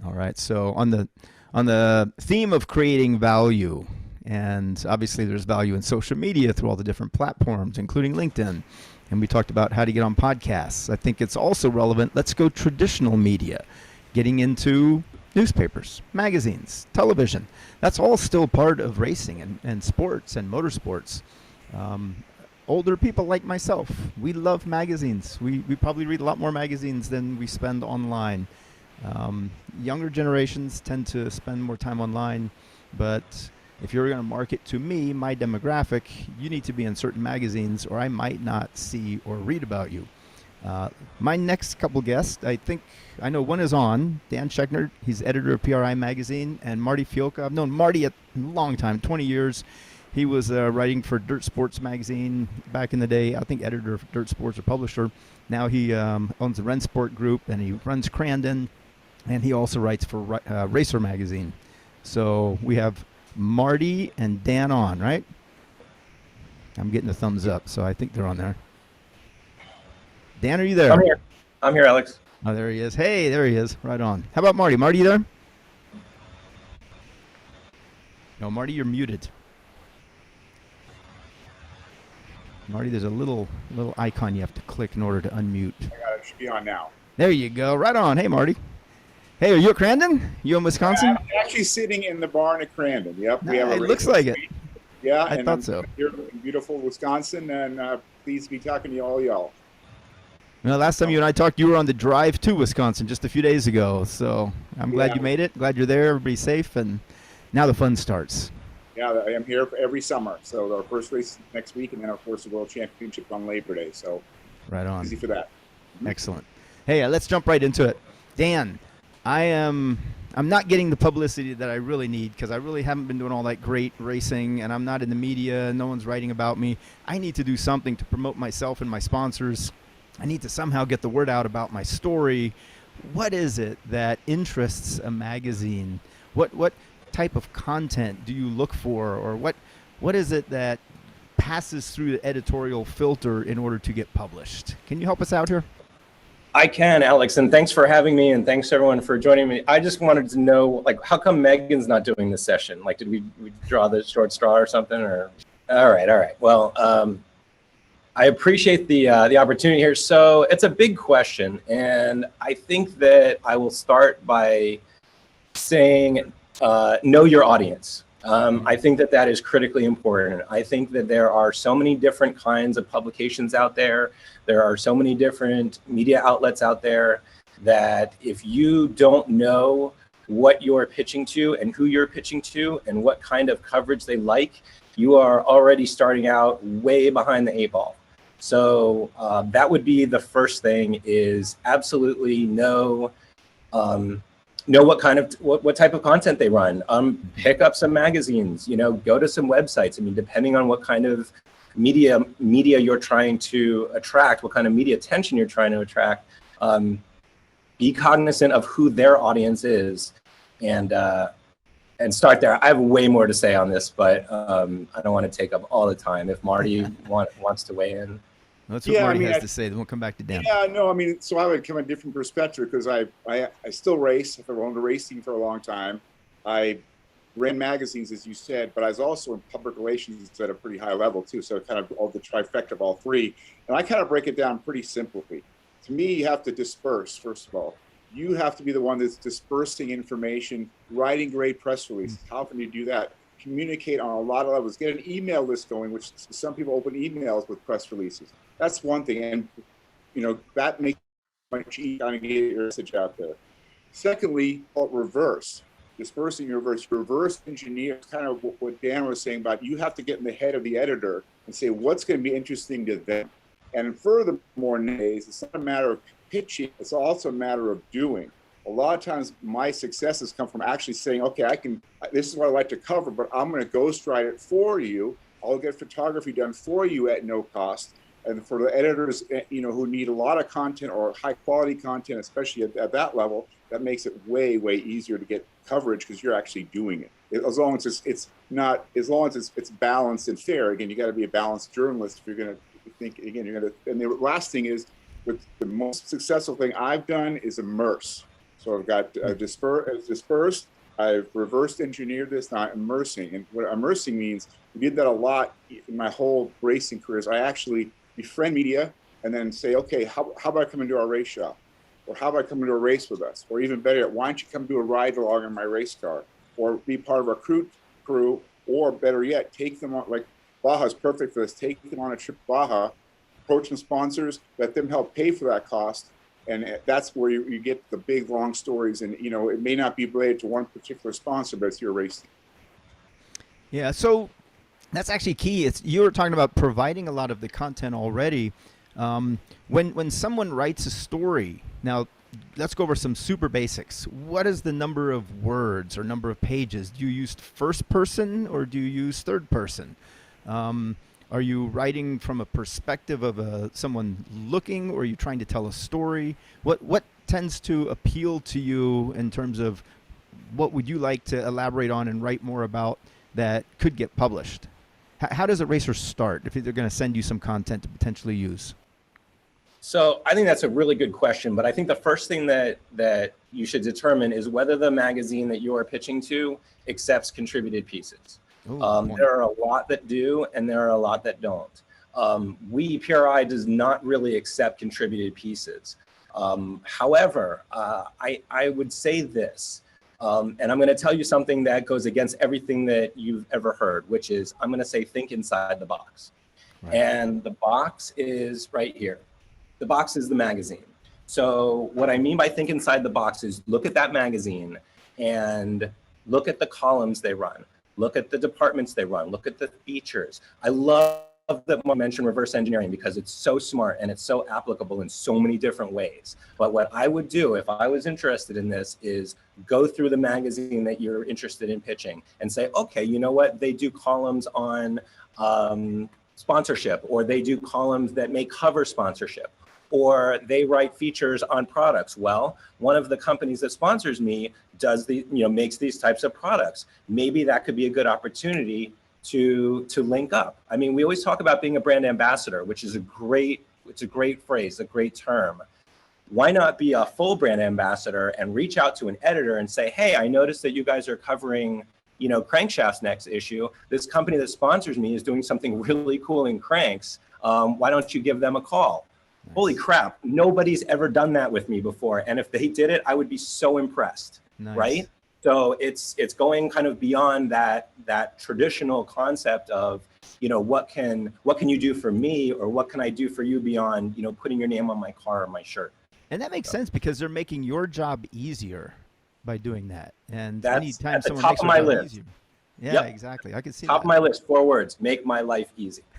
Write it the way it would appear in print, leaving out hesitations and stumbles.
All right. So on the theme of creating value, and obviously there's value in social media through all the different platforms, including LinkedIn. And we talked about how to get on podcasts. I think it's also relevant. Let's go traditional media, getting into newspapers, magazines, television. That's all still part of racing and sports and motorsports. Um, Older people like myself, we love magazines. We probably read a lot more magazines than we spend online. Younger generations tend to spend more time online, but if you're going to market to me, my demographic, you need to be in certain magazines or I might not see or read about you. My next couple guests, I think I know one is on, Dan Schechner. He's editor of PRI Magazine, and Marty Fiolka. I've known Marty a long time, 20 years. He was writing for Dirt Sports Magazine back in the day, I think editor of Dirt Sports or publisher. Now he owns the Rensport Group, and he runs Crandon, and he also writes for Racer Magazine. So we have Marty and Dan on, right? I'm getting a thumbs up, so I think they're on there. Dan, are you there? I'm here. I'm here, Alex. Oh, there he is. Hey, there he is. Right on. How about Marty? Marty, you there? No, Marty, you're muted. Marty, there's a little icon you have to click in order to unmute. I got it. Should be on now. There you go. Right on. Hey, Marty. Hey, are you at Crandon? You in Wisconsin? I'm actually sitting in the barn at Crandon. Yep. We have it looks like it. Yeah. I thought so. Here in beautiful Wisconsin, and pleased to be talking to all y'all. Well, last time you and I talked, you were on the drive to Wisconsin just a few days ago. So I'm glad you made it. Glad you're there. Everybody's safe. And now the fun starts. Yeah, I am here every summer. So our first race next week, and then, of course, the World Championship on Labor Day. So right on. Easy for that. Excellent. Hey, let's jump right into it. Dan, I'm not getting the publicity that I really need because I really haven't been doing all that great racing, and I'm not in the media. No one's writing about me. I need to do something to promote myself and my sponsors. I need to somehow get the word out about my story. What is it that interests a magazine? What type of content do you look for, or what is it that passes through the editorial filter in order to get published? Can you help us out here? I can, Alex, and thanks for having me, and thanks everyone for joining me. I just wanted to know, like, how come Megan's not doing this session? Like, did we draw the short straw or something? Or all right. Well, I appreciate the opportunity here. So it's a big question, and I think that I will start by saying, know your audience. I think that is critically important. I think that there are so many different kinds of publications out there. There are so many different media outlets out there that if you don't know what you're pitching to and who you're pitching to and what kind of coverage they like, you are already starting out way behind the 8 ball. So that would be the first thing, is absolutely know what type of content they run. Pick up some magazines, go to some websites. I mean, depending on what kind of media you're trying to attract, what kind of media attention you're trying to attract, be cognizant of who their audience is, and start there. I have way more to say on this, but I don't want to take up all the time. If Marty wants to weigh in. That's what Marty has to say. Then we'll come back to Dan. Yeah, no, I mean, so I would come a different perspective because I still race. I've owned a race team for a long time. I ran magazines, as you said, but I was also in public relations at a pretty high level too. So kind of all the trifecta of all three. And I kind of break it down pretty simply. To me, you have to disperse, first of all. You have to be the one that's dispersing information, writing great press releases. How can you do that? Communicate on a lot of levels. Get an email list going, which some people open emails with press releases. That's one thing, and that makes it much easier to get your message out there. Secondly, reverse, dispersing your reverse engineer. Kind of what Dan was saying about, you have to get in the head of the editor and say what's going to be interesting to them. And furthermore, nowadays, it's not a matter of pitching; it's also a matter of doing. A lot of times, my successes come from actually saying, "Okay, this is what I like to cover, but I'm going to ghostwrite it for you. I'll get photography done for you at no cost." And for the editors, who need a lot of content or high quality content, especially at that level, that makes it way, way easier to get coverage because you're actually doing it. As long as it's balanced and fair. Again, you got to be a balanced journalist if you're going to think. Again, and the last thing is, with the most successful thing I've done is immerse. So I've got dispersed. I've reversed engineered this, not immersing. And what immersing means, we did that a lot in my whole racing careers. I actually befriend media and then say, okay, how about I come into our race shop? Or how about come into a race with us? Or even better, why don't you come do a ride along in my race car? Or be part of our crew, or better yet, take them on, like Baja's perfect for this, take them on a trip to Baja, approach some sponsors, let them help pay for that cost. And that's where you get the big, long stories. And, it may not be related to one particular sponsor, but it's your race. Yeah, so that's actually key. You were talking about providing a lot of the content already. When someone writes a story, now let's go over some super basics. What is the number of words or number of pages? Do you use first person or do you use third person? Are you writing from a perspective of someone looking, or are you trying to tell a story? What tends to appeal to you in terms of what would you like to elaborate on and write more about that could get published? How does a racer start if they're going to send you some content to potentially use? So I think that's a really good question, but I think the first thing that you should determine is whether the magazine that you are pitching to accepts contributed pieces. There are a lot that do, and there are a lot that don't. PRI does not really accept contributed pieces. However, I would say this, and I'm going to tell you something that goes against everything that you've ever heard, which is I'm going to say think inside the box. Right. And the box is right here. The box is the magazine. So what I mean by think inside the box is look at that magazine and look at the columns they run. Look at the departments they run. Look at the features. I love that Mark mentioned reverse engineering because it's so smart and it's so applicable in so many different ways. But what I would do if I was interested in this is go through the magazine that you're interested in pitching and say, okay, you know what? They do columns on sponsorship, or they do columns that may cover sponsorship, or they write features on products. Well, one of the companies that sponsors me does makes these types of products. Maybe that could be a good opportunity to link up. I mean, we always talk about being a brand ambassador, which is it's a great phrase, a great term. Why not be a full brand ambassador and reach out to an editor and say, hey, I noticed that you guys are covering crankshaft's next issue. This company that sponsors me is doing something really cool in cranks. Why don't you give them a call? Nice. Holy crap, nobody's ever done that with me before. And if they did it, I would be so impressed, nice. Right? So it's going kind of beyond that traditional concept of, what can you do for me, or what can I do for you beyond, putting your name on my car or my shirt. And that makes sense because they're making your job easier by doing that. And that's anytime at the someone top makes of my your job list. easier. Yeah, yep. Exactly. I can see top that. of my list, 4 words, make my life easy.